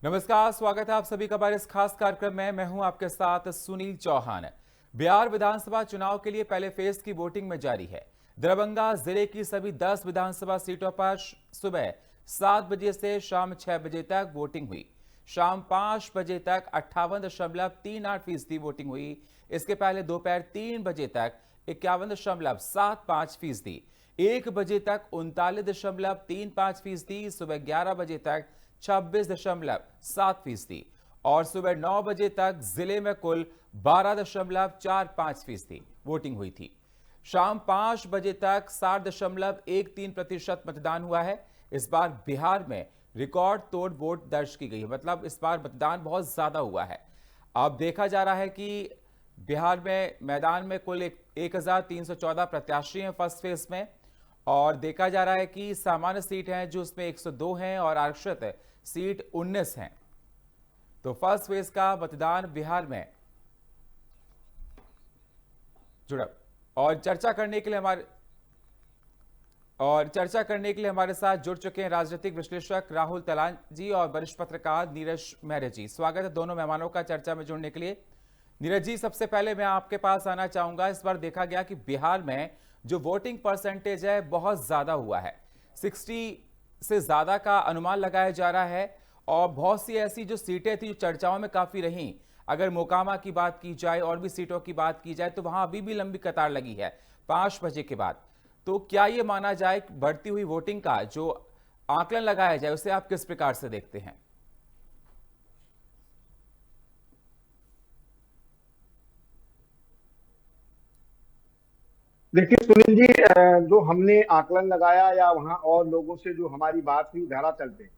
नमस्कार, स्वागत है आप सभी का हमारे इस खास कार्यक्रम में। मैं हूं आपके साथ सुनील चौहान। बिहार विधानसभा चुनाव के लिए पहले फेज की वोटिंग में जारी है। दरभंगा जिले की सभी 10 विधानसभा सीटों पर सुबह 7 बजे से शाम 6 बजे तक वोटिंग हुई। शाम 5 बजे तक 58.38% वोटिंग हुई। इसके पहले दोपहर 3 बजे तक 51.75%, 1 बजे तक 39.35%, सुबह 11 बजे तक 26.7% और सुबह 9 बजे तक जिले में कुल 12.45% वोटिंग हुई थी। शाम 5 बजे तक 60.13% मतदान हुआ है। इस बार बिहार में रिकॉर्ड तोड़ वोट दर्ज की गई है, मतलब इस बार मतदान बहुत ज्यादा हुआ है। अब देखा जा रहा है कि बिहार में मैदान में कुल 1314 प्रत्याशी हैं फर्स्ट फेज में, और देखा जा रहा है कि सामान्य सीट हैं जो उसमें 102 हैं और आरक्षित सीट 19 हैं। तो फर्स्ट फेज का मतदान बिहार में जुड़ा। और चर्चा करने के लिए हमारे साथ जुड़ चुके हैं राजनीतिक विश्लेषक राहुल तलान जी और वरिष्ठ पत्रकार नीरज मेहरे जी। स्वागत है दोनों मेहमानों का चर्चा में जुड़ने के लिए। नीरज जी, सबसे पहले मैं आपके पास आना चाहूंगा। इस बार देखा गया कि बिहार में जो वोटिंग परसेंटेज है बहुत ज्यादा हुआ है, 60 से ज्यादा का अनुमान लगाया जा रहा है। और बहुत सी ऐसी जो सीटें थी जो चर्चाओं में काफी रहीं, अगर मोकामा की बात की जाए और भी सीटों की बात की जाए तो वहां अभी भी लंबी कतार लगी है 5 बजे के बाद। तो क्या यह माना जाए बढ़ती हुई वोटिंग का जो आकलन लगाया जाए उसे आप किस प्रकार से देखते हैं? देखिए सुनील जी, जो हमने आकलन लगाया या वहां और लोगों से जो हमारी बात हुई धरातल पे,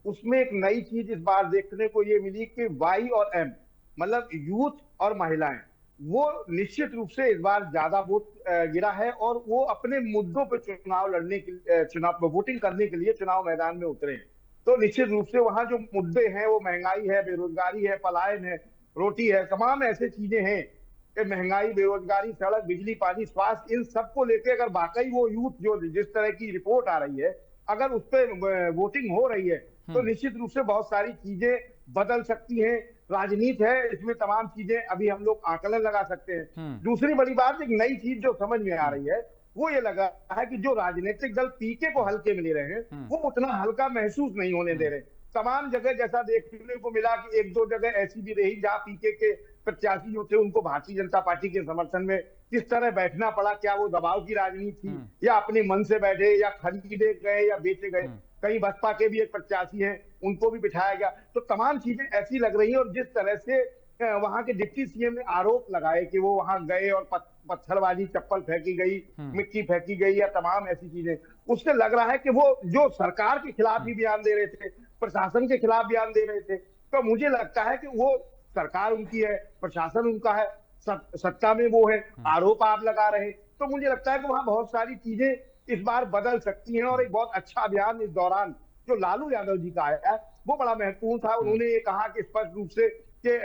उसमें एक नई चीज इस बार देखने को ये मिली कि वाई और एम, मतलब यूथ और महिलाएं, वो निश्चित रूप से इस बार ज्यादा वोट गिरा है और वो अपने मुद्दों पे चुनाव लड़ने के चुनाव वोटिंग करने के लिए चुनाव मैदान में उतरे हैं। तो निश्चित रूप से वहां जो मुद्दे हैं वो महंगाई है, बेरोजगारी है, पलायन है, रोटी है, तमाम ऐसे चीजें हैं कि महंगाई, बेरोजगारी, सड़क, बिजली, पानी, स्वास्थ्य, इन सबको लेके अगर वाकई वो यूथ जो जिस तरह की रिपोर्ट आ रही है, अगर उस पर वोटिंग हो रही है तो निश्चित रूप से बहुत सारी चीजें बदल सकती हैं। राजनीति है, इसमें तमाम चीजें अभी हम लोग आकलन लगा सकते हैं। दूसरी बड़ी बात, एक नई चीज जो समझ में आ रही है वो ये लगा है कि जो राजनीतिक दल पीके को हल्के में ले रहे हैं वो उतना हल्का महसूस नहीं होने दे रहे। तमाम जगह जैसा देखने को मिला कि एक दो जगह ऐसी भी रही जहां पीके के प्रत्याशी जो थे उनको भारतीय जनता पार्टी के समर्थन में किस तरह बैठना पड़ा। क्या वो दबाव की राजनीति थी या अपने मन से बैठे या खरीदे गए या बेचे गए? कहीं बसपा के भी एक प्रत्याशी हैं, उनको भी बिठाया गया। तो तमाम चीजें ऐसी लग रही हैं। और जिस तरह से वहां के डिप्टी सीएम ने आरोप लगाए कि वो वहां गए और पत्थरबाजी, चप्पल फेंकी गई, मिट्टी फेंकी गई या तमाम ऐसी चीजें, उससे लग रहा है कि वो जो सरकार के खिलाफ भी बयान दे रहे थे, प्रशासन के खिलाफ बयान दे रहे थे। तो मुझे लगता है कि वो सरकार उनकी है, प्रशासन उनका है, सत्ता में वो है, आरोप आप लगा रहे। तो मुझे लगता है कि वहां बहुत सारी चीजें इस बार बदल सकती हैं। और एक बहुत अच्छा अभियान इस दौरान जो लालू यादव जी का आया है वो बड़ा महत्वपूर्ण था। उन्होंने ये कहा कि स्पष्ट रूप से कि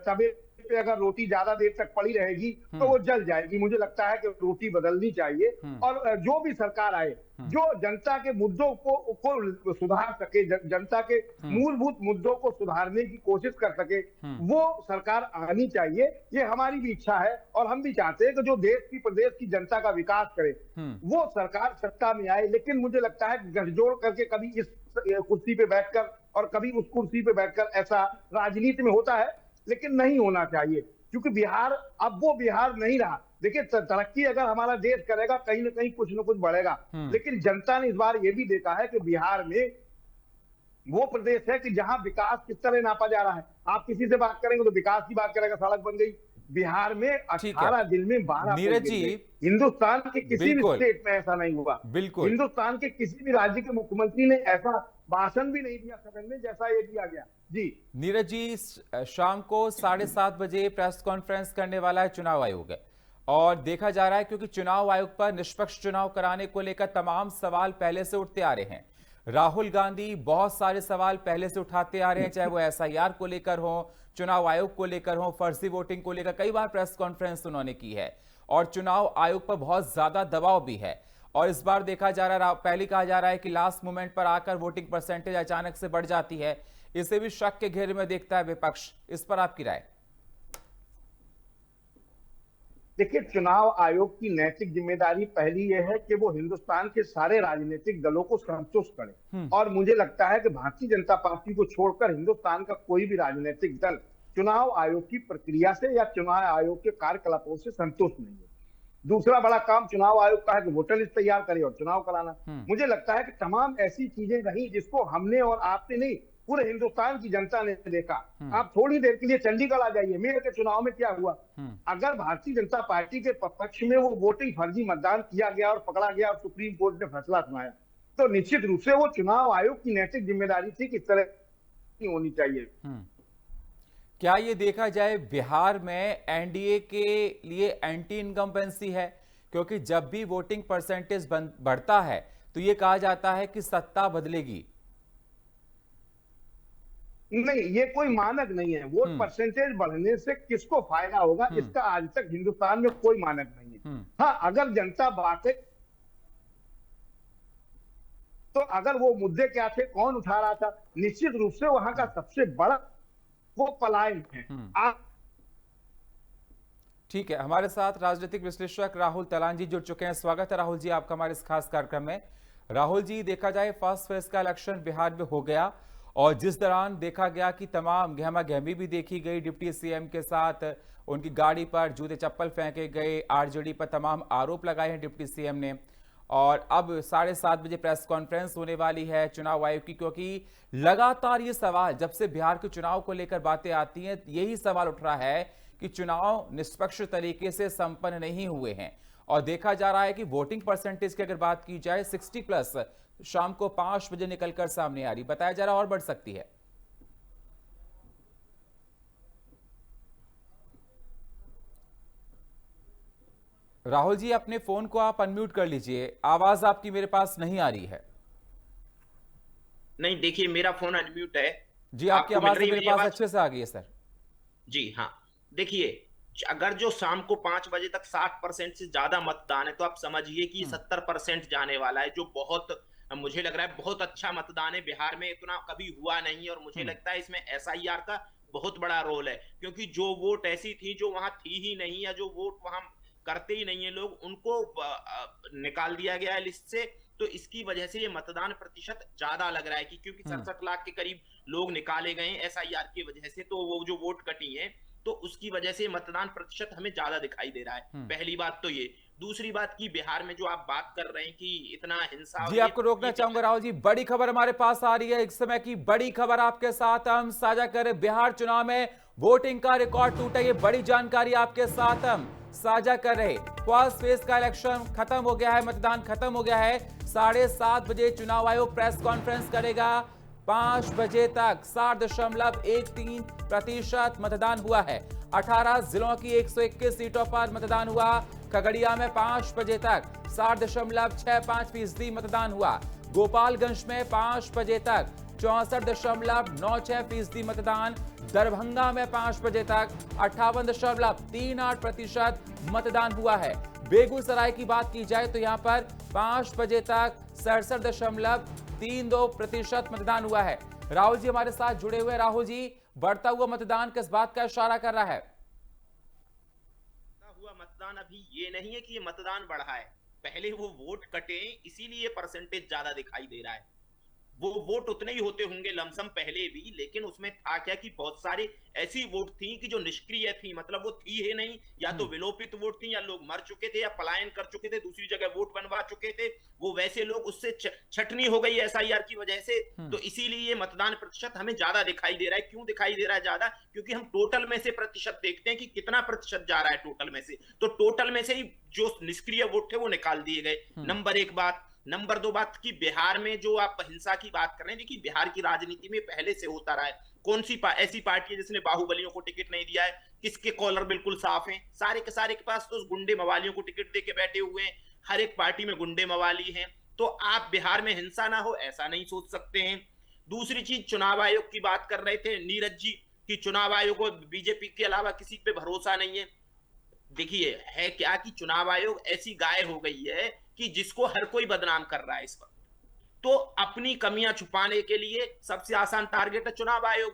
तवे पे अगर रोटी ज्यादा देर तक पड़ी रहेगी तो वो जल जाएगी। मुझे लगता है कि रोटी बदलनी चाहिए और जो भी सरकार आए जो जनता के मुद्दों को सुधार सके, जनता के मूलभूत मुद्दों को सुधारने की कोशिश कर सके, वो सरकार आनी चाहिए। ये हमारी भी इच्छा है और हम भी चाहते हैं कि जो देश की, प्रदेश की जनता का विकास करे वो सरकार सत्ता में आए। लेकिन मुझे लगता है गठजोड़ करके कभी इस कुर्सी पे बैठकर और कभी उस कुर्सी पे बैठकर ऐसा राजनीति में होता है, लेकिन नहीं होना चाहिए। क्योंकि बिहार अब वो बिहार नहीं रहा। देखिए, तरक्की अगर हमारा देश करेगा कहीं ना कहीं कुछ ना कुछ बढ़ेगा, लेकिन जनता ने इस बार ये भी देखा है कि बिहार में वो प्रदेश है कि जहां विकास किस तरह नापा जा रहा है। आप किसी से बात करेंगे तो विकास की बात करेगा, सड़क बन गई। बिहार में 18 दिन में 12 नीरज जी, हिंदुस्तान के किसी भी स्टेट में ऐसा नहीं हुआ। बिल्कुल हिंदुस्तान के किसी भी राज्य के मुख्यमंत्री ने ऐसा भाषण भी नहीं दिया सदन में जैसा ये दिया गया। जी नीरज जी, शाम को 7:30 बजे प्रेस कॉन्फ्रेंस करने वाला है चुनाव आयोग, और देखा जा रहा है क्योंकि चुनाव आयोग पर निष्पक्ष चुनाव कराने को लेकर तमाम सवाल पहले से उठते आ रहे हैं। राहुल गांधी बहुत सारे सवाल पहले से उठाते आ रहे हैं, चाहे वो एसआईआर को लेकर हो, चुनाव आयोग को लेकर हो, फर्जी वोटिंग को लेकर कई बार प्रेस कॉन्फ्रेंस उन्होंने की है और चुनाव आयोग पर बहुत ज्यादा दबाव भी है। और इस बार देखा जा रहा है, पहले कहा जा रहा है कि लास्ट मोमेंट पर आकर वोटिंग परसेंटेज अचानक से बढ़ जाती है, इसे भी शक के घेरे में देखता है विपक्ष। इस पर आपकी राय? देखिए, चुनाव आयोग की नैतिक जिम्मेदारी पहली यह है कि वो हिंदुस्तान के सारे राजनीतिक दलों को संतुष्ट करे, और मुझे लगता है कि भारतीय जनता पार्टी को छोड़कर हिंदुस्तान का कोई भी राजनीतिक दल चुनाव आयोग की प्रक्रिया से या चुनाव आयोग के कार्यकलापों से संतुष्ट नहीं है। दूसरा बड़ा काम चुनाव आयोग का है कि वोटर लिस्ट तैयार करे और चुनाव कराना। मुझे लगता है कि तमाम ऐसी चीजें रही जिसको हमने और आपने नहीं, पूरे हिंदुस्तान की जनता ने देखा। आप थोड़ी देर के लिए चंडीगढ़ आ जाइए, मेयर के चुनाव में क्या हुआ। अगर भारतीय जनता पार्टी के पक्ष में वो वोटिंग फर्जी मतदान किया गया और पकड़ा गया और सुप्रीम कोर्ट ने फैसला सुनाया, तो निश्चित रूप से वो चुनाव आयोग की नैतिक जिम्मेदारी थी कि इस तरह की होनी चाहिए। क्या ये देखा जाए बिहार में एनडीए के लिए एंटी इनकम्बेंसी है? क्योंकि जब भी वोटिंग परसेंटेज बढ़ता है तो ये कहा जाता है कि सत्ता बदलेगी। नहीं, ये कोई मानक नहीं है। वोट परसेंटेज बढ़ने से किसको फायदा होगा, इसका आज तक हिंदुस्तान में कोई मानक नहीं है। हाँ, अगर जनता बातें, तो अगर वो मुद्दे क्या थे, कौन उठा रहा था, निश्चित रूप से वहां का सबसे बड़ा वो पलायन है। ठीक है, हमारे साथ राजनीतिक विश्लेषक राहुल तलान जी जुड़ चुके हैं। स्वागत है राहुल जी आपका हमारे इस खास कार्यक्रम में। राहुल जी, देखा जाए फर्स्ट फेज का इलेक्शन बिहार में हो गया और जिस दौरान देखा गया कि तमाम गहमा गहमी भी देखी गई, डिप्टी सीएम के साथ उनकी गाड़ी पर जूते चप्पल फेंके गए, आरजेडी पर तमाम आरोप लगाए हैं डिप्टी सीएम ने, और अब 7:30 बजे प्रेस कॉन्फ्रेंस होने वाली है चुनाव आयोग की, क्योंकि लगातार ये सवाल जब से बिहार के चुनाव को लेकर बातें आती हैं यही सवाल उठ रहा है कि चुनाव निष्पक्ष तरीके से संपन्न नहीं हुए हैं। और देखा जा रहा है कि वोटिंग परसेंटेज की अगर बात की जाए 60+ शाम को 5 बजे निकलकर सामने आ रही, बताया जा रहा और बढ़ सकती है। राहुल जी, अपने फोन को आप अनम्यूट कर लीजिए, आवाज आपकी मेरे पास नहीं आ रही है। नहीं, देखिए मेरा फोन अनम्यूट है जी, आपकी आवाज मेरे पास अच्छे से आ गई है सर। जी हाँ, देखिए अगर जो शाम को 5 बजे तक 60% से ज्यादा मतदान है तो आप समझिए कि 70% जाने वाला है, जो बहुत मुझे लग रहा है बहुत अच्छा मतदान है। बिहार में इतना कभी हुआ नहीं और मुझे लगता है इसमें एसआईआर का बहुत बड़ा रोल है, क्योंकि जो वोट ऐसी थी जो वहां थी ही नहीं या जो वोट वहां करते ही नहीं है लोग, उनको निकाल दिया गया है लिस्ट से। तो इसकी वजह से ये मतदान प्रतिशत ज्यादा लग रहा है कि क्योंकि 67 लाख के करीब लोग निकाले गए एसआईआर की वजह से, तो वो जो वोट कटी है तो उसकी वजह से मतदान प्रतिशत हमें ज्यादा दिखाई दे रहा है। पहली बात तो ये। दूसरी बात की बिहार में जो आप बात कर रहे हैं कि इतना हिंसा, जी आपको रोकना चाहूंगा राहुल जी, बड़ी खबर हमारे पास आ रही है, एक समय की बड़ी खबर आपके साथ हम साझा करें। बिहार चुनाव में वोटिंग का रिकॉर्ड टूटा, ये बड़ी जानकारी आपके साथ हम साझा कर रहे। फर्स्ट फेज का इलेक्शन खत्म हो गया है, मतदान खत्म हो गया है। 7:30 बजे चुनाव आयोग प्रेस कॉन्फ्रेंस करेगा। 5 बजे तक 60.13% मतदान हुआ है। 18 जिलों की 121 सीटों पर मतदान हुआ। खगड़िया में 5 बजे तक 60.65% मतदान हुआ। गोपालगंज में 5 बजे तक 64.96% मतदान। दरभंगा में 5 बजे तक 58.38% मतदान हुआ है। बेगूसराय की बात की जाए तो यहां पर 5 बजे तक 67.32% मतदान हुआ है। राहुल जी हमारे साथ जुड़े हुए। राहुल जी, बढ़ता हुआ मतदान किस बात का इशारा कर रहा है? हुआ मतदान अभी ये नहीं है कि ये मतदान बढ़ा है, पहले वो वोट कटे इसीलिए परसेंटेज ज्यादा दिखाई दे रहा है। वो वोट उतने ही होते होंगे लमसम पहले भी, लेकिन उसमें था क्या कि बहुत सारी ऐसी वोट थी कि जो निष्क्रिय थी, मतलब वो थी ही नहीं, या तो विलोपित वोट थी या लोग मर चुके थे या पलायन कर चुके थे, दूसरी जगह वोट बनवा चुके थे। वो वैसे लोग उससे छटनी हो गई एसआईआर की वजह से। तो इसीलिए मतदान प्रतिशत हमें ज्यादा दिखाई दे रहा है। क्यों दिखाई दे रहा है ज्यादा? क्योंकि हम टोटल में से प्रतिशत देखते हैं कि कितना प्रतिशत जा रहा है टोटल में से, तो टोटल में से ही जो निष्क्रिय वोट थे वो निकाल दिए गए। नंबर 1 बात। नंबर 2 बात की बिहार में जो आप हिंसा की बात कर रहे हैं, देखिए बिहार की राजनीति में पहले से होता रहा है। कौन सी ऐसी पार्टी है जिसने बाहुबलियों को टिकट नहीं दिया है? किसके कॉलर बिल्कुल साफ हैं? सारे के पास तो गुंडे मवालियों को टिकट देके बैठे हुए हैं। हर एक पार्टी में गुंडे मवाली हैं। तो आप बिहार में हिंसा ना हो ऐसा नहीं सोच सकते हैं। दूसरी चीज, चुनाव आयोग की बात कर रहे थे नीरज जी कि चुनाव आयोग को बीजेपी के अलावा किसी पे भरोसा नहीं है। देखिए है क्या कि चुनाव आयोग ऐसी गाय हो गई है कि जिसको हर कोई बदनाम कर रहा है इस वक्त। तो अपनी कमियां छुपाने के लिए सबसे आसान टारगेट है चुनाव आयोग।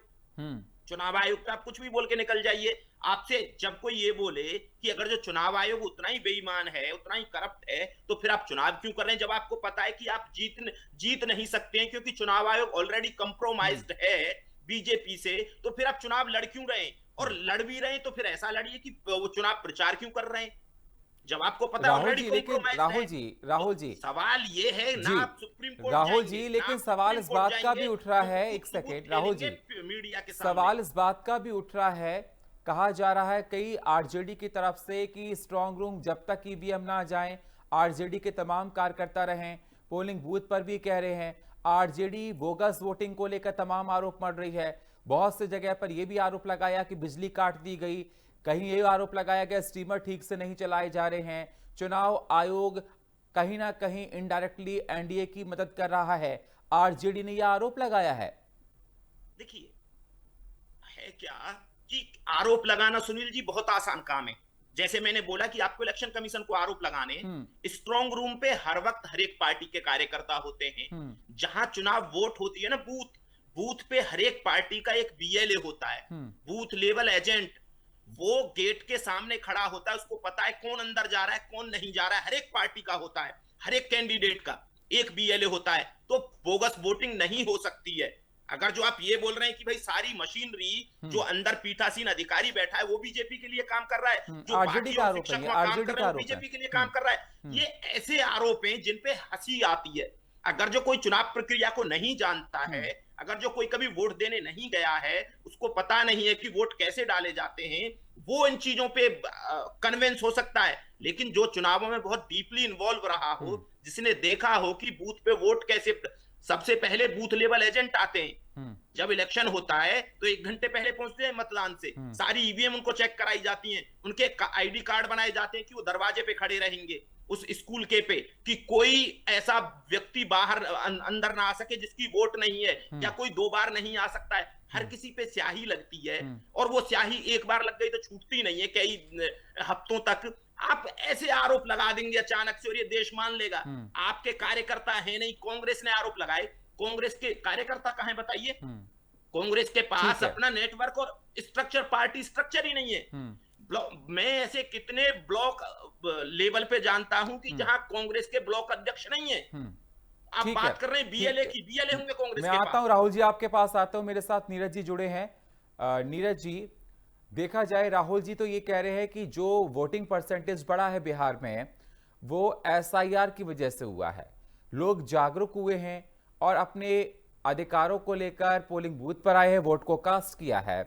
चुनाव आयोग पे आप कुछ भी बोल के निकल जाइए। आपसे जब कोई ये बोले कि अगर जो चुनाव आयोग उतना ही बेईमान है, उतना ही करप्ट है, तो फिर आप चुनाव क्यों कर रहे हैं, जब आपको पता है कि आप जीत नहीं सकते हैं, क्योंकि चुनाव आयोग ऑलरेडी कंप्रोमाइज्ड है बीजेपी से, तो फिर आप चुनाव लड़ क्यों रहे हैं? और लड़ भी रहे हैं तो फिर ऐसा लड़िए कि वो चुनाव प्रचार क्यों कर रहे हैं, जब आपको पता है राहुल ऑलरेडी जी, लेकिन कॉम्प्रोमाइज्ड है। राहुल जी, सवाल ये है जी, ना, आप सुप्रीम कोर्ट राहुल जाएंगे, जी, ना लेकिन आप सवाल सुप्रीम इस कोर्ट बात का भी जाएंगे, उठ रहा तो है, खुद एक सबूत सेकेंड राहुल जी, खेलेंगे मीडिया के सामने। सवाल इस बात का भी उठ रहा है, कहा जा रहा है कई आरजेडी की तरफ से कि स्ट्रांग रूम जब तक ईवीएम ना जाएं, आरजेडी के तमाम कार्यकर्ता रहें। पोलिंग बूथ पर भी कह रहे हैं आरजेडी बोगस वोटिंग को लेकर तमाम आरोप मढ़ रही है। बहुत से जगह पर यह भी आरोप लगाया कि बिजली काट दी गई, कहीं ये आरोप लगाया गया स्टीमर ठीक से नहीं चलाए जा रहे हैं। चुनाव आयोग कहीं ना कहीं इनडायरेक्टली एनडीए की मदद कर रहा है, आरजेडी ने यह आरोप लगाया है। देखिए, है क्या कि आरोप लगाना सुनील जी बहुत आसान काम है। जैसे मैंने बोला कि आपको इलेक्शन कमीशन को आरोप लगाने, स्ट्रांग रूम पे हर वक्त हर एक पार्टी के कार्यकर्ता होते हैं। जहां चुनाव वोट होती है ना, बूथ पे हर एक पार्टी का एक बीएलए होता है, बूथ लेवल एजेंट। वो गेट के सामने खड़ा होता है, उसको पता है कौन अंदर जा रहा है कौन नहीं जा रहा है, हर एक पार्टी का होता है, हर एक कैंडिडेट का एक बीएलए होता है। तो बोगस वोटिंग नहीं हो सकती है। अगर जो आप ये बोल रहे हैं कि भाई सारी मशीनरी जो अंदर पीठासीन अधिकारी बैठा है वो बीजेपी के लिए काम कर रहा है, जो बाकी और शिक्षक वहां काम कर रहे हैं वो बीजेपी के लिए काम कर रहा है, ये ऐसे आरोप हैं जिन पे हंसी आती है। अगर जो कोई चुनाव प्रक्रिया को नहीं जानता है, अगर जो कोई कभी वोट देने नहीं गया है, उसको पता नहीं है कि वोट कैसे डाले जाते हैं, वो इन चीजों पे कन्विंस हो सकता है। लेकिन जो चुनावों में बहुत डीपली इन्वॉल्व रहा हो, जिसने देखा हो कि बूथ पे वोट कैसे, सबसे पहले बूथ लेवल एजेंट आते हैं। जब इलेक्शन होता है तो 1 घंटे पहले पहुंचते हैं मतदान से, सारी ईवीएम उनको चेक कराई जाती हैं, उनके आईडी कार्ड बनाए जाते हैं कि वो दरवाजे पे खड़े रहेंगे उस स्कूल के पे, कि कोई ऐसा व्यक्ति बाहर अंदर ना आ सके जिसकी वोट नहीं है, या कोई 2 बार नहीं आ सकता है। हर किसी पे स्याही लगती है, और वो स्याही एक बार लग गई तो छूटती नहीं है कई हफ्तों तक। आप ऐसे आरोप लगा देंगे अचानक से और ये देश मान लेगा। आपके कार्यकर्ता है नहीं, कांग्रेस ने आरोप लगाए, कांग्रेस के कार्यकर्ता कहां है बताइए? कांग्रेस के पास अपना नेटवर्क और स्ट्रक्चर, पार्टी स्ट्रक्चर ही नहीं है। मैं ऐसे कितने ब्लॉक लेवल पे जानता हूं कि जहां कांग्रेस के ब्लॉक अध्यक्ष नहीं है। आप बात कर रहे हैं बीएलए की, बीएलए होंगे कांग्रेस के पास। मैं आता हूं राहुल जी, आपके पास आता हूं। मेरे साथ नीरज जी जुड़े हैं। नीरज जी, देखा जाए राहुल जी तो ये कह रहे हैं कि जो वोटिंग परसेंटेज बढ़ा है बिहार में वो एसआईआर की वजह से हुआ है। लोग जागरूक हुए हैं और अपने अधिकारों को लेकर पोलिंग बूथ पर आए हैं, वोट को कास्ट किया है।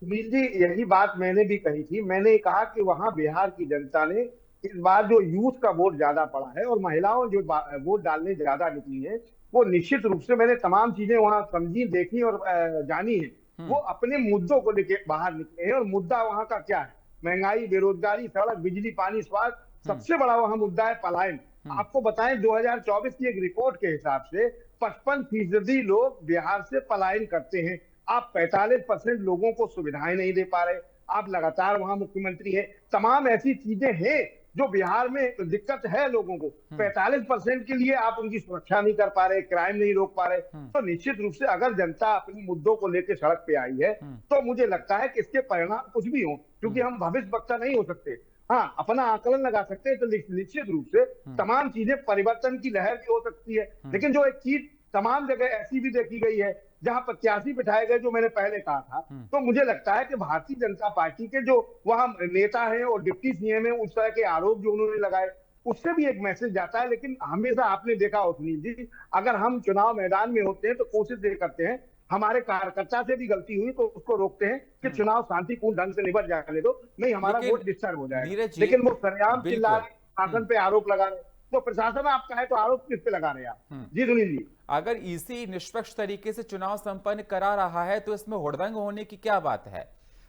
सुनील जी, यही बात मैंने भी कही थी। मैंने कहा कि वहां बिहार की जनता ने इस बार जो यूथ का वोट ज्यादा पड़ा है और महिलाओं जो वोट डालने ज्यादा निकली है, वो निश्चित रूप से, मैंने तमाम चीजें वहां समझी, देखी और जानी है, वो अपने मुद्दों को लेकर बाहर निकले हैं। और मुद्दा वहां का क्या है? महंगाई, बेरोजगारी, सड़क, बिजली, पानी, स्वास्थ्य। सबसे बड़ा वहां मुद्दा है पलायन। आपको बताएं 2024 की एक रिपोर्ट के हिसाब से 55% लोग बिहार से पलायन करते हैं। आप 45% लोगों को सुविधाएं नहीं दे पा रहे। आप लगातार वहां मुख्यमंत्री है, तमाम ऐसी चीजें हैं जो बिहार में दिक्कत है लोगों को। 45% के लिए आप उनकी सुरक्षा नहीं कर पा रहे, क्राइम नहीं रोक पा रहे। तो निश्चित रूप से अगर जनता अपने मुद्दों को लेकर सड़क पे आई है तो मुझे लगता है कि इसके परिणाम कुछ भी हो, क्योंकि हम भविष्य वक्ता नहीं हो सकते। हाँ, अपना आकलन लगा सकते हैं, तो निश्चित रूप से तमाम चीजें परिवर्तन की लहर भी हो सकती है। लेकिन जो एक चीज तमाम जगह ऐसी भी देखी गई है जहां प्रत्याशी बिठाए गए, जो मैंने पहले कहा था, तो मुझे लगता है कि भारतीय जनता पार्टी के जो वहां नेता हैं और डिप्टी सीएम है, उस तरह के आरोप जो उन्होंने लगाए, उससे भी एक मैसेज जाता है। लेकिन हमेशा आपने देखा हो सुनील जी, अगर हम चुनाव मैदान में होते हैं तो कोशिश ये करते हैं, हमारे कार्यकर्ता से भी गलती हुई तो उसको रोकते हैं कि चुनाव शांतिपूर्ण ढंग से निपट जाने दो, नहीं हमारा वोट डिस्टर्ब हो जाएगा। लेकिन वो सरेआम चिल्ला रहे, शासन पे आरोप लगा रहे, तो प्रशासन आप कहे तो आरोप किस पे लगा रहे हैं आप? जी सुनील जी, अगर इसी निष्पक्ष तरीके से चुनाव संपन्न करा रहा है तो इसमें हुड़दंग होने की क्या बात है?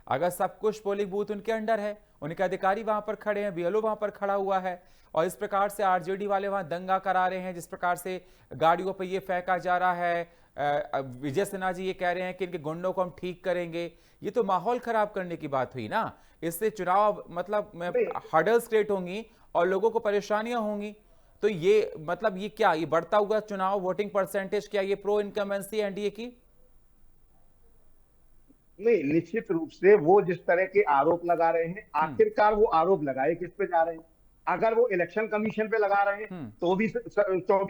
अगर सब कुछ पोलिंग बूथ उनके अंडर है, उनके अधिकारी वहां पर खड़े हैं, बीएलओ वहां पर खड़ा हुआ है, और इस प्रकार से आरजेडी वाले वहां दंगा करा रहे हैं, जिस प्रकार से गाड़ियों पर ये फेंका जा रहा है, विजय सिन्हा जी ये कह रहे हैं कि इनके गुंडों को हम ठीक करेंगे, ये तो माहौल खराब करने की बात हुई ना। इससे चुनाव मतलब हर्डल्स क्रिएट होंगी और लोगों को परेशानियां होंगी। तो ये मतलब ये क्या, ये बढ़ता हुआ चुनाव वोटिंग परसेंटेज, क्या ये प्रो इनकमेंसी एनडीए की? नहीं, निश्चित रूप से वो जिस तरह के आरोप लगा रहे हैं, आखिरकार वो आरोप लगाए किस पे जा रहे हैं? अगर वो इलेक्शन कमीशन पे लगा रहे हैं तो भी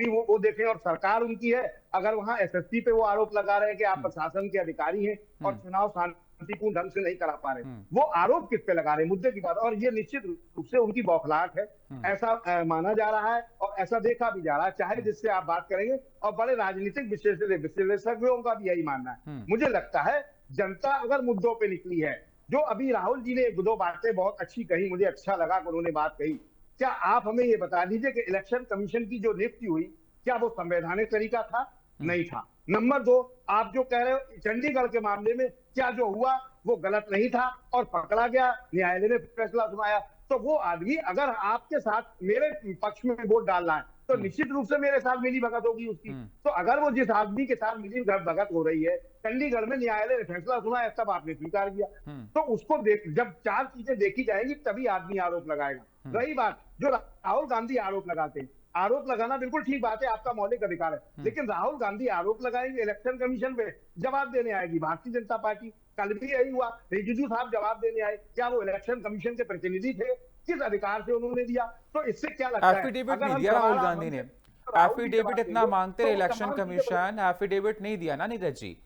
वो देखें, और सरकार उनकी है। अगर वहां एसएसपी पे वो आरोप लगा रहे हैं कि आप प्रशासन के अधिकारी हैं और चुनाव शांतिपूर्ण ढंग से नहीं करा पा रहे, वो आरोप किस पे लगा रहे हैं? मुद्दे की बात। और ये निश्चित रूप से उनकी बौखलाहट है, ऐसा माना जा रहा है और ऐसा देखा भी जा रहा है, चाहे जिससे आप बात करेंगे। और बड़े राजनीतिक विशेषज्ञों का भी यही मानना है। मुझे लगता है जनता अगर मुद्दों पे निकली है, जो अभी राहुल जी ने एक दो बातें बहुत अच्छी कही, मुझे अच्छा लगा कि उन्होंने बात कही। क्या आप हमें ये बता दीजिए कि इलेक्शन कमीशन की जो नियुक्ति हुई, क्या वो संवैधानिक तरीका था? नहीं था। नंबर 2, आप जो कह रहे हो चंडीगढ़ के मामले में, क्या जो हुआ वो गलत नहीं था और पकड़ा गया, न्यायालय ने फैसला सुनाया? तो वो आदमी अगर आपके साथ मेरे पक्ष में वोट डाल रहा है तो निश्चित रूप से मेरे साथ मिली भगत होगी उसकी। तो अगर वो जिस आदमी के साथ मिली भगत हो रही है, चंडीगढ़ में न्यायालय ने फैसला सुनाया, तब आपने स्वीकार किया, तो उसको जब 4 चीजें देखी जाएंगी तभी आदमी आरोप लगाएगा। रही बात जो राहुल गांधी आरोप लगाते हैं, आरोप लगाना बिल्कुल ठीक बात है, आपका मौलिक अधिकार है, लेकिन राहुल गांधी आरोप लगाएंगे इलेक्शन कमीशन पे, जवाब देने आएगी भारतीय जनता पार्टी। कल भी यही हुआ, रिजिजू साहब जवाब देने आए, क्या वो इलेक्शन कमीशन के प्रतिनिधि थे? किस अधिकार से उन्होंने दिया? तो इससे क्या लगता है? एफिडेविट नहीं दिया राहुल गांधी ने। एफिडेविट इतना मांगते रहे इलेक्शन कमीशन, एफिडेविट नहीं दिया ना नीरज जी।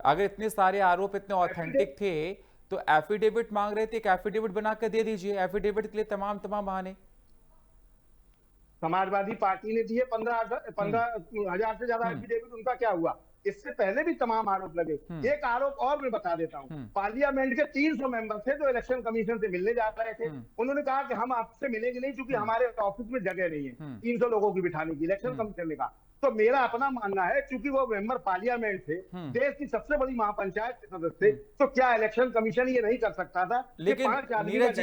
अगर इतने सारे आरोप इतने ऑथेंटिक थे तो एफिडेविट मांग रहे थे, एक एफिडेविट बना के दे दीजिए। एफिडेविट के लिए तमाम बहाने। समाजवादी पार्टी ने दिए 15,000 से ज्यादा एफिडेविट, उनका क्या हुआ? इससे पहले भी तमाम आरोप लगे। एक आरोप और मैं बता देता हूँ, पार्लियामेंट के 300 मेंबर थे जो इलेक्शन कमीशन से मिलने जा रहे थे। उन्होंने कहा कि हम आपसे मिलेंगे नहीं क्योंकि हमारे ऑफिस में जगह नहीं है 300 लोगों की बिठाने की। इलेक्शन कमीशन ने कहा। तो मेरा अपना मानना है, क्योंकि वो मेंबर पार्लियामेंट थे, देश की सबसे बड़ी महापंचायत के सदस्य थे, तो क्या इलेक्शन कमीशन ये नहीं कर सकता था? लेकिन नीरज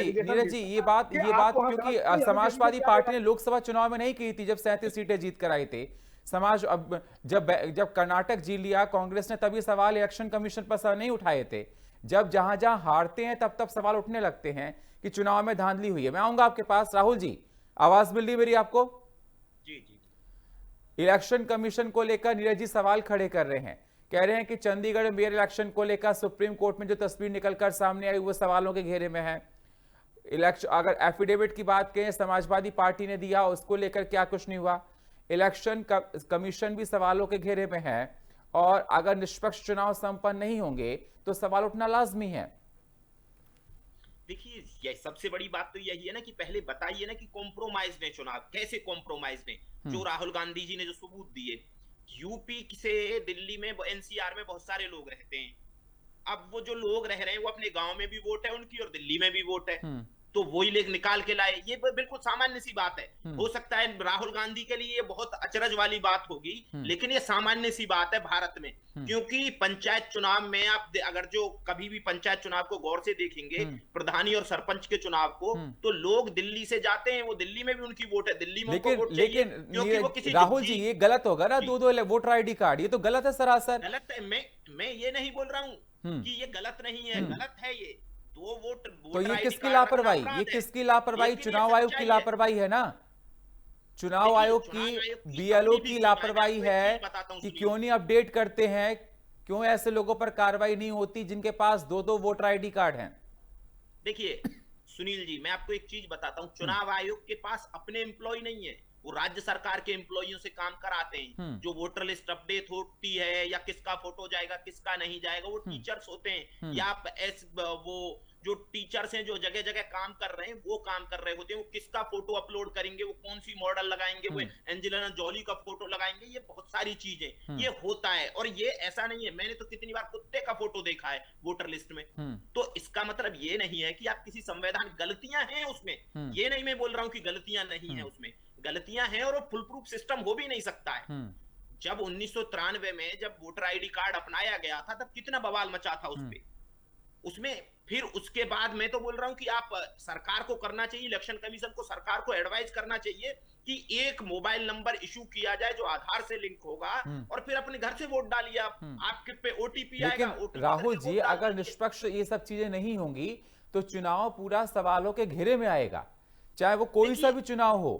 जी ये बात क्योंकि समाजवादी पार्टी ने लोकसभा चुनाव में नहीं की थी जब 37 सीटें जीत कर आई थी। समाज अब जब कर्नाटक जीत लिया कांग्रेस ने, तभी सवाल इलेक्शन कमीशन पर नहीं उठाए थे। जब जहां जहां हारते हैं तब सवाल उठने लगते हैं कि चुनाव में धांधली हुई है। मैं आऊंगा आपके पास। राहुल जी, आवाज मिल रही मेरी आपको? जी जी। इलेक्शन कमीशन को लेकर नीरज जी सवाल खड़े कर रहे हैं, कह रहे हैं कि चंडीगढ़ मेयर इलेक्शन को लेकर सुप्रीम कोर्ट में जो तस्वीर निकलकर सामने आई वो सवालों के घेरे में है। इलेक्शन, अगर एफिडेविट की बात करें समाजवादी पार्टी ने दिया, उसको लेकर क्या कुछ नहीं हुआ। इलेक्शन कमीशन भी सवालों के घेरे में है, और अगर निष्पक्ष चुनाव संपन्न नहीं होंगे तो सवाल उठना लाजमी है। देखिए, ये सबसे बड़ी बात तो यही है ना कि पहले बताइए ना कि कॉम्प्रोमाइज ने चुनाव, कैसे कॉम्प्रोमाइज ने? जो राहुल गांधी जी ने जो सबूत दिए, यूपी से दिल्ली में एनसीआर में बहुत सारे लोग रहते हैं। अब वो जो लोग रह रहे हैं वो अपने गांव में भी वोट है उनकी और दिल्ली में भी वोट है, तो वही लेख निकाल के लाए। ये बिल्कुल सामान्य सी बात है। हो सकता है राहुल गांधी के लिए ये बहुत अचरज वाली बात होगी, लेकिन ये सामान्य सी बात है भारत में। क्योंकि पंचायत चुनाव में आप अगर जो कभी भी पंचायत चुनाव को गौर से देखेंगे, प्रधानी और सरपंच के चुनाव को, तो लोग दिल्ली से जाते हैं, वो दिल्ली में भी उनकी वोट है, दिल्ली में उनको वोट चाहिए, क्योंकि वो किसी राहुल जी ये गलत होगा ना, दो वोटर आईडी कार्ड, ये तो गलत है सरासर। गलत है। मैं ये नहीं बोल रहा हूँ कि ये गलत नहीं है, गलत है ये। दो वोट तो ये किसकी लापरवाही? ये किसकी लापरवाही? चुनाव आयोग की लापरवाही है ना। चुनाव आयोग की, बीएलओ की लापरवाही है कि क्यों नहीं अपडेट करते हैं, क्यों ऐसे लोगों पर कार्रवाई नहीं होती जिनके पास दो वोटर आईडी कार्ड हैं। देखिए सुनील जी, मैं आपको एक चीज बताता हूँ, चुनाव आयोग के पास अपने एम्प्लॉय नहीं है, वो राज्य सरकार के एम्प्लॉइयों से काम कराते हैं। जो वोटर लिस्ट अपडेट होती है या किसका फोटो जाएगा किसका नहीं जाएगा, वो टीचर्स होते हैं, या वो जो टीचर्स हैं जो जगह जगह काम कर रहे हैं वो काम कर रहे होते हैं। वो किसका फोटो अपलोड करेंगे, वो कौन सी मॉडल लगाएंगे, वो एंजेलिना जॉली का फोटो लगाएंगे, ये बहुत सारी चीजें ये होता है। और ये ऐसा नहीं है, मैंने तो कितनी बार कुत्ते का फोटो देखा है वोटर लिस्ट में। तो इसका मतलब ये नहीं है कि आप किसी संवैधानिक गलतियां हैं उसमें, ये नहीं मैं बोल रहा हूं कि गलतियां नहीं है उसमें, गलतियां हैं और वो फुल प्रूफ सिस्टम हो भी नहीं सकता है। जब 1993 में जब वोटर आईडी कार्ड अपनाया गया था तब कितना बवाल मचा था उसमें। फिर उसके बाद मैं तो बोल रहा हूं कि आप सरकार को करना चाहिए, इलेक्शन कमीशन को, सरकार को एडवाइस करना चाहिए कि एक मोबाइल नंबर इशू किया जाए जो आधार से लिंक होगा, और फिर अपने घर से वोट डालिए आप, आपके पे ओटीपी आएगा। राहुल जी, अगर निष्पक्ष ये सब चीजें नहीं होंगी तो चुनाव पूरा सवालों के घेरे में आएगा, चाहे वो कोई सा भी चुनाव हो।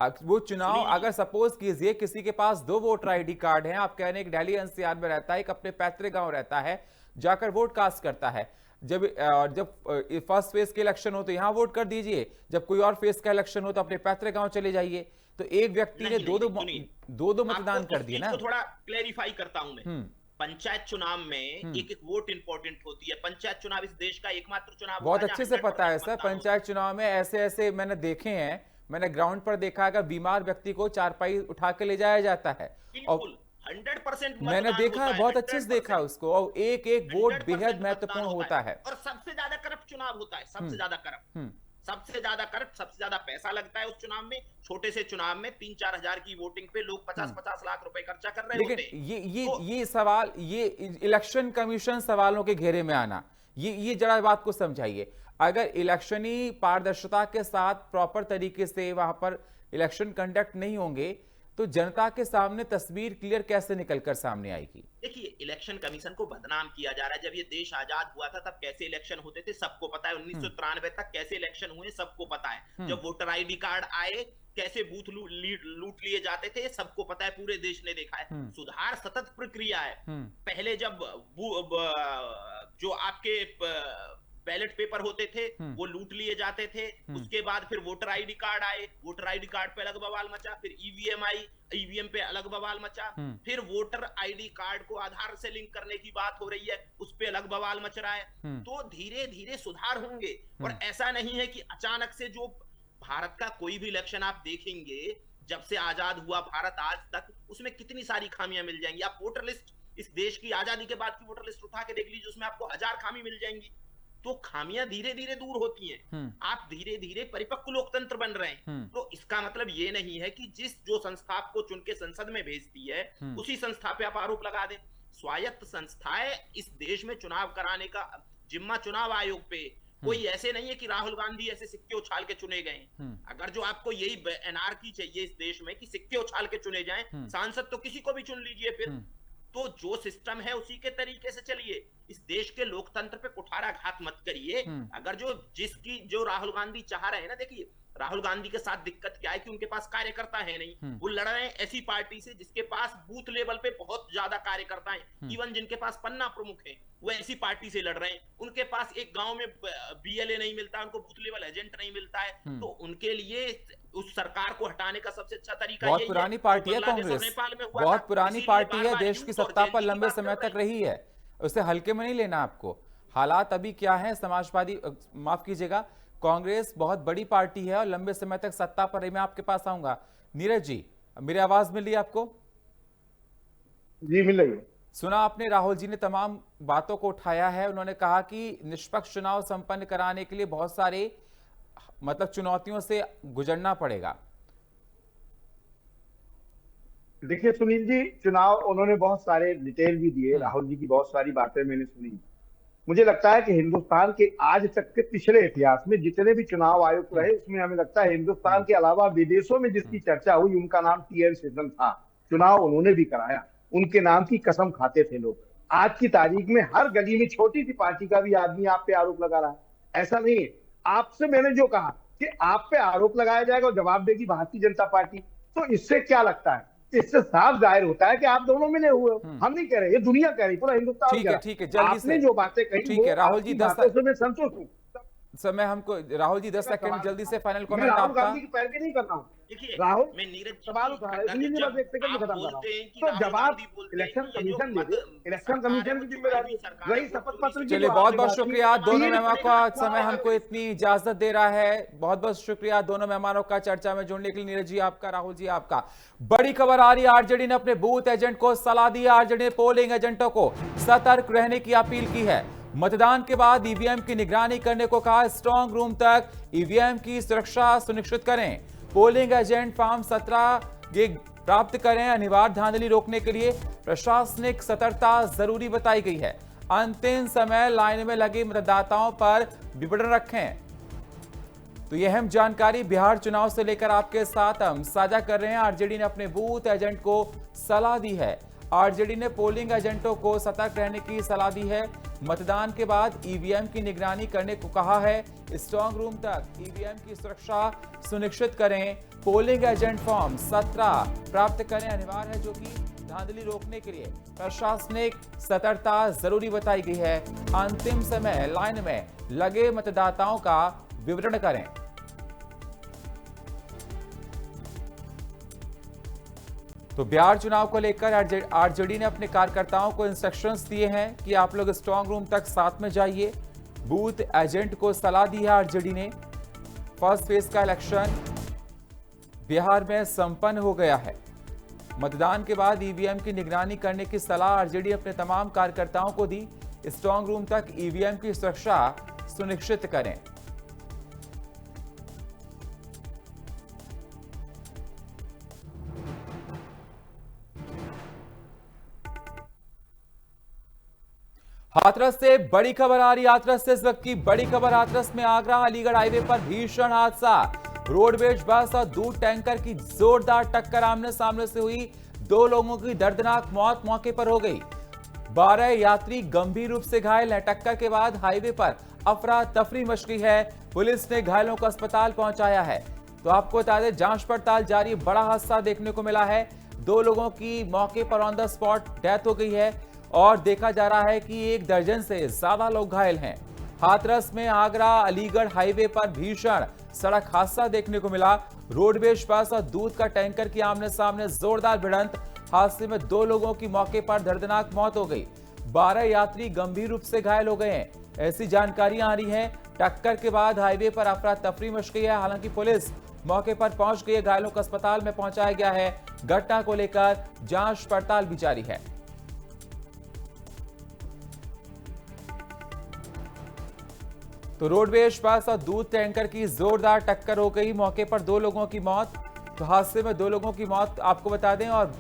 वो चुनाव सुनील जी। अगर सपोज कीजिए किसी के पास 2 वोटर आईडी कार्ड हैं, आप कह रहे हैं एक दिल्ली एनसीआर में रहता है, एक अपने पैतृक गांव रहता है, जाकर वोट कास्ट करता है। जब फर्स्ट फेज के इलेक्शन हो तो यहां वोट कर दीजिए, जब कोई और फेज का इलेक्शन हो तो अपने पैतृक गांव चले जाइए। तो एक व्यक्ति ने दो मतदान कर दिए ना। थोड़ा क्लेरिफाई करता हूं मैं। पंचायत चुनाव में एक एक वोट इंपॉर्टेंट होती है। पंचायत चुनाव इस देश का एकमात्र चुनाव बहुत अच्छे से पता है सर। पंचायत चुनाव में ऐसे मैंने देखे हैं, मैंने ग्राउंड पर देखा, अगर बीमार व्यक्ति को चारपाई उठा के ले जाया जाता है और 100% मैंने देखा है, बहुत अच्छे से देखा है उसको, और एक एक वोट बेहद महत्वपूर्ण होता है। और सबसे ज्यादा करप्ट चुनाव होता है, सबसे ज्यादा करप्ट, सबसे ज्यादा करप्ट, सबसे ज्यादा पैसा लगता है उस चुनाव में। छोटे से चुनाव में 3-4 हजार की वोटिंग पे लोग 50-50 लाख रुपए खर्चा कर रहे होते हैं। लेकिन ये सवाल, ये इलेक्शन कमीशन सवालों के घेरे में आना, ये जरा बात को समझाइए। अगर इलेक्शनी पारदर्शिता के साथ प्रॉपर तरीके से वहां पर इलेक्शन कंडक्ट नहीं होंगे तो जनता के सामने तस्वीर क्लियर कैसे निकलकर सामने आएगी? देखिए, इलेक्शन कमीशन को बदनाम किया जा रहा है। जब ये देश आजाद हुआ था तब कैसे इलेक्शन होते थे सबको पता है। 1993 तक कैसे इलेक्शन हुए सबको पता है। जब वोटर आईडी कार्ड आए कैसे बूथ लूट लिए जाते थे सबको पता है, पूरे देश ने देखा है। सुधार सतत प्रक्रिया है। पहले जब जो आपके बैलेट पेपर होते थे वो लूट लिए जाते थे, उसके बाद फिर वोटर आईडी कार्ड आए, वोटर आईडी कार्ड पे अलग बवाल मचा, फिर ईवीएम आई, ईवीएम पे अलग बवाल मचा, फिर वोटर आईडी कार्ड को आधार से लिंक करने की बात हो रही है, उस पे अलग बवाल मच रहा है। तो धीरे धीरे सुधार होंगे। और ऐसा नहीं है कि अचानक से, जो भारत का कोई भी इलेक्शन आप देखेंगे जब से आजाद हुआ भारत आज तक, उसमें कितनी सारी खामियां मिल जाएंगी। आप वोटर लिस्ट, इस देश की आजादी के बाद की वोटर लिस्ट उठा के देख लीजिए, उसमें आपको 1000 खामी मिल जाएंगी। तो खामियां धीरे धीरे दूर होती हैं। आप धीरे धीरे परिपक्व लोकतंत्र बन रहे हैं। तो इसका मतलब ये नहीं है कि जो संस्था आपको चुन के संसद में भेजती है उसी संस्था पे आप आरोप लगा दें। स्वायत्त संस्थाएं इस देश में चुनाव कराने का जिम्मा चुनाव आयोग पे, कोई ऐसे नहीं है कि राहुल गांधी ऐसे सिक्के उछाल के चुने गए। अगर जो आपको यही एनआरकी चाहिए इस देश में कि सिक्के उछाल के चुने जाएं, सांसद तो किसी को भी चुन लीजिए फिर। तो जो सिस्टम है उसी के तरीके से चलिए। इस देश के लोकतंत्र पे कुठाराघात मत करिए। अगर जो राहुल गांधी चाह रहे हैं ना, देखिए राहुल गांधी के साथ दिक्कत क्या है कि उनके पास कार्यकर्ता है नहीं। वो लड़ रहे हैं ऐसी पार्टी से जिसके पास बूथ लेवल पे बहुत ज्यादा कार्यकर्ता हैं, इवन जिनके पास पन्ना प्रमुख है, वो ऐसी पार्टी से लड़ रहे हैं। उनके पास एक गांव में बीएलए नहीं मिलता, उनको बूथ लेवल एजेंट नहीं मिलता है। तो उनके लिए उस सरकार को हटाने का सबसे अच्छा तरीका बहुत पुरानी पार्टी है कांग्रेस, बहुत पुरानी पार्टी है, देश की सत्ता पर लंबे समय तक रही है, उसे हल्के में नहीं लेना आपको। हालात अभी क्या है, समाजवादी, माफ कीजिएगा, कांग्रेस बहुत बड़ी पार्टी है और लंबे समय तक सत्ता पर रही। मैं आपके पास आऊंगा। नीरज जी, मेरी आवाज मिल रही है आपको? जी मिल रही है। सुना आपने, राहुल जी ने तमाम बातों को उठाया है। उन्होंने कहा कि निष्पक्ष चुनाव संपन्न कराने के लिए बहुत सारे चुनौतियों से गुजरना पड़ेगा। देखिए सुनील जी, चुनाव उन्होंने बहुत सारे डिटेल भी दिए, राहुल जी की बहुत सारी बातें मैंने सुनी। मुझे लगता है कि हिंदुस्तान के आज तक के पिछले इतिहास में जितने भी चुनाव आयुक्त रहे, उसमें हमें लगता है हिंदुस्तान के अलावा विदेशों में जिसकी चर्चा हुई उनका नाम टी.एन. शेषन था। चुनाव उन्होंने भी कराया, उनके नाम की कसम खाते थे लोग। आज की तारीख में हर गली में छोटी सी पार्टी का भी आदमी आप पे आरोप लगा रहा है। ऐसा नहीं है। आपसे मैंने जो कहा कि आप पे आरोप लगाया जाएगा और जवाब देगी भारतीय जनता पार्टी, तो इससे क्या लगता है, इससे साफ जाहिर होता है कि आप दोनों मिले हुए हो। हम नहीं कह रहे, ये दुनिया कह रही, पूरा हिंदुस्तान कह रहा है। ठीक है, जल्दी से जो बातें कही, ठीक है राहुल जी, 10 से मैं संतुष्ट हूँ। समय हमको, राहुल जी 10 सेकंड जल्दी से फाइनल कमेंट राहुल आपका। गांधी की पैरवी नहीं कर रहा हूँ। देखिए, राहुल मैं नीरज सवाल उठा रहा है, इसलिए मैं बस एक सेकंड में खत्म कर रहा हूँ। तो जब आप इलेक्शन कमीशन ले, इलेक्शन कमीशन की जिम्मेदारी रही शपथ पत्र की। चलिए, बहुत बहुत शुक्रिया दोनों मेहमानों का, समय हमको इतनी इजाजत दे रहा है। बहुत बहुत शुक्रिया दोनों मेहमानों का चर्चा में जुड़ने के लिए। नीरज जी आपका, राहुल जी आपका। बड़ी खबर आ रही है, आरजेडी ने अपने बूथ एजेंट को सलाह दी। आरजेडी ने पोलिंग एजेंटों को सतर्क रहने की अपील की है। मतदान के बाद ईवीएम की निगरानी करने को कहा। स्ट्रांग रूम तक ईवीएम की सुरक्षा सुनिश्चित करें। पोलिंग एजेंट फॉर्म 17 ये प्राप्त करें। अनिवार्य धांधली रोकने के लिए प्रशासनिक सतर्कता जरूरी बताई गई है। अंतिम समय लाइन में लगे मतदाताओं पर विवरण रखें। तो यह अहम जानकारी बिहार चुनाव से लेकर आपके साथ हम साझा कर रहे हैं। आरजेडी ने अपने बूथ एजेंट को सलाह दी है। आरजेडी ने पोलिंग एजेंटों को सतर्क रहने की सलाह दी है। मतदान के बाद ईवीएम की निगरानी करने को कहा है। स्ट्रांग रूम तक ईवीएम की सुरक्षा सुनिश्चित करें। पोलिंग एजेंट फॉर्म 17 प्राप्त करने अनिवार्य है, जो कि धांधली रोकने के लिए प्रशासनिक सतर्कता जरूरी बताई गई है। अंतिम समय लाइन में लगे मतदाताओं का विवरण करें। तो बिहार चुनाव को लेकर आरजेडी ने अपने कार्यकर्ताओं को इंस्ट्रक्शंस दिए हैं कि आप लोग स्ट्रांग रूम तक साथ में जाइए। बूथ एजेंट को सलाह दी है आरजेडी ने। फर्स्ट फेज का इलेक्शन बिहार में संपन्न हो गया है। मतदान के बाद ईवीएम की निगरानी करने की सलाह आरजेडी अपने तमाम कार्यकर्ताओं को दी। स्ट्रांग रूम तक ईवीएम की सुरक्षा सुनिश्चित करें। हाथरस से बड़ी खबर आ रही। हाथरस से इस वक्त की बड़ी खबर। हाथरस में आगरा अलीगढ़ हाईवे पर भीषण हादसा। रोडवेज बस और दूध टैंकर की जोरदार टक्कर आमने सामने से हुई। 2 लोगों की दर्दनाक मौत मौके पर हो गई। 12 यात्री गंभीर रूप से घायल हैं। टक्कर के बाद हाईवे पर अफरा तफरी मच गई है। पुलिस ने घायलों को अस्पताल पहुंचाया है। तो आपको बता दें, जांच पड़ताल जारी। बड़ा हादसा देखने को मिला है। 2 लोगों की मौके पर ऑन द स्पॉट डेथ हो गई है और देखा जा रहा है कि 1 दर्जन से ज्यादा लोग घायल हैं। हाथरस में आगरा अलीगढ़ हाईवे पर भीषण सड़क हादसा देखने को मिला। रोडवेज बस और दूध का टैंकर की आमने सामने जोरदार भिड़ंत। हादसे में 2 लोगों की मौके पर दर्दनाक मौत हो गई। 12 यात्री गंभीर रूप से घायल हो गए हैं, ऐसी जानकारियां आ रही हैं। टक्कर के बाद हाईवे पर अफरा तफरी मच गई है। हालांकि पुलिस मौके पर पहुंच गई है। घायलों को अस्पताल में पहुंचाया गया है। घटना को लेकर जांच पड़ताल भी जारी है। तो रोडवेज बस और दूध टैंकर की जोरदार टक्कर हो गई। मौके पर 2 लोगों की मौत। तो हादसे में 2 लोगों की मौत आपको बता दें और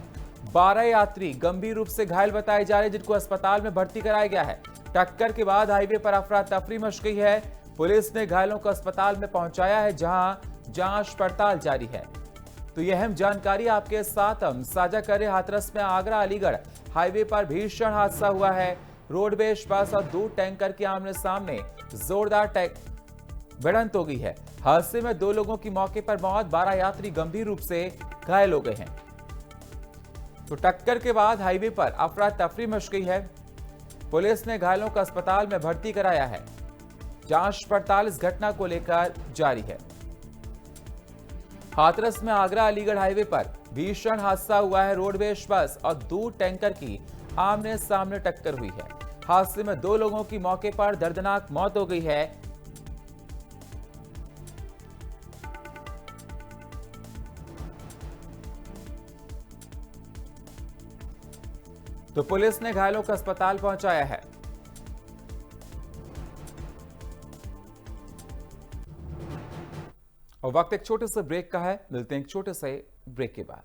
12 यात्री गंभीर रूप से घायल बताए जा रहे हैं, जिनको अस्पताल में भर्ती कराया गया है। टक्कर के बाद हाईवे पर अफरा तफरी मच गई है। पुलिस ने घायलों को अस्पताल में पहुंचाया है, जहां जांच पड़ताल जारी है। तो यह अहम जानकारी आपके साथ हम साझा कर रहे हैं। हाथरस में आगरा अलीगढ़ हाईवे पर भीषण हादसा हुआ है। रोडवेज बस और दूध टैंकर के आमने सामने जोरदार भिड़ंत हो गई है। हादसे में 2 लोगों की मौके पर मौत। 12 यात्री गंभीर रूप से घायल हो गए हैं। तो टक्कर के बाद हाईवे पर अफरा तफरी मच गई है। पुलिस ने घायलों को अस्पताल में भर्ती कराया है। जांच पड़ताल इस घटना को लेकर जारी है। हाथरस में आगरा अलीगढ़ हाईवे पर भीषण हादसा हुआ है। रोडवेज बस और दूध टैंकर की आमने सामने टक्कर हुई है। हादसे में 2 लोगों की मौके पर दर्दनाक मौत हो गई है। तो पुलिस ने घायलों को अस्पताल पहुंचाया है। और वक्त एक छोटे से ब्रेक का है। मिलते हैं एक छोटे से ब्रेक के बाद।